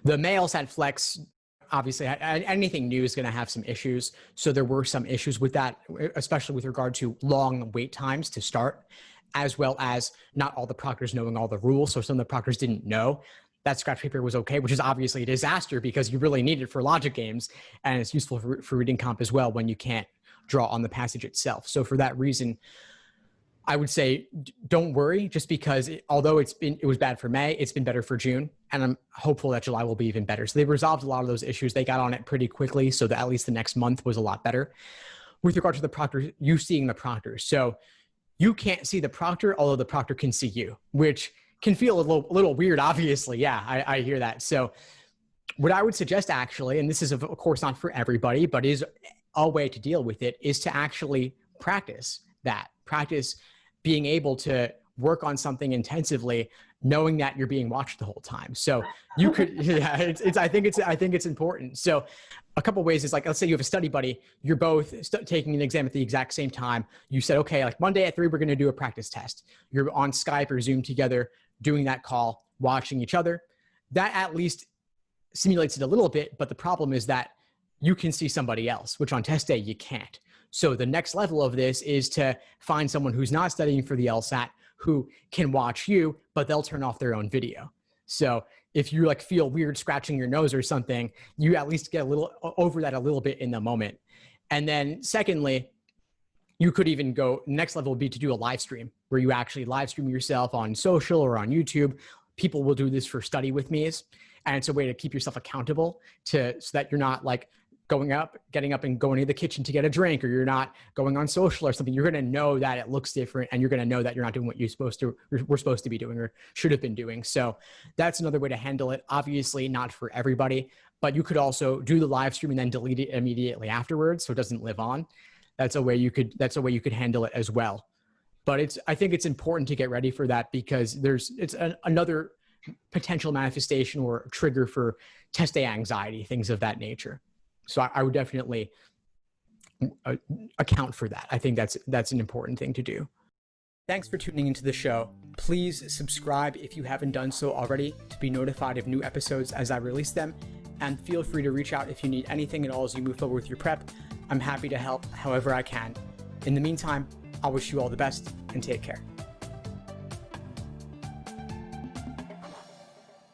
The May LSAT-Flex, obviously, anything new is going to have some issues. So there were some issues with that, especially with regard to long wait times to start, as well as not all the proctors knowing all the rules. So some of the proctors didn't know that scratch paper was okay, which is obviously a disaster because you really need it for logic games. And it's useful for reading comp as well when you can't draw on the passage itself. So for that reason, I would say don't worry, just because although it was bad for May, it's been better for June, and I'm hopeful that July will be even better. So they resolved a lot of those issues. They got on it pretty quickly, so that at least the next month was a lot better. With regard to the proctor, you seeing the proctors, so you can't see the proctor, although the proctor can see you, which can feel a little weird. Obviously, yeah, I hear that. So what I would suggest, actually, and this is of course not for everybody, but is a way to deal with it, is to actually practice that. Practice being able to work on something intensively, knowing that you're being watched the whole time. So you could, yeah, I think it's important. So a couple of ways is, like, let's say you have a study buddy, you're both taking an exam at the exact same time. You said, okay, like Monday at 3, we're going to do a practice test. You're on Skype or Zoom together, doing that call, watching each other. That at least simulates it a little bit, but the problem is that you can see somebody else, which on test day you can't. So the next level of this is to find someone who's not studying for the LSAT who can watch you, but they'll turn off their own video. So if you like feel weird scratching your nose or something, you at least get a little over that a little bit in the moment. And then secondly, you could even go, next level would be to do a live stream where you actually live stream yourself on social or on YouTube. People will do this for study with me's, and it's a way to keep yourself accountable so that you're not like getting up and going to the kitchen to get a drink, or you're not going on social or something. You're going to know that it looks different, and you're going to know that you're not doing what we're supposed to be doing or should have been doing. So that's another way to handle it. Obviously not for everybody, but you could also do the live stream and then delete it immediately afterwards, so it doesn't live on. That's a way you could handle it as well. But I think it's important to get ready for that, because it's another potential manifestation or trigger for test day anxiety, things of that nature. So I would definitely account for that. I think that's an important thing to do. Thanks for tuning into the show. Please subscribe if you haven't done so already to be notified of new episodes as I release them. And feel free to reach out if you need anything at all as you move forward with your prep. I'm happy to help however I can. In the meantime, I'll wish you all the best and take care.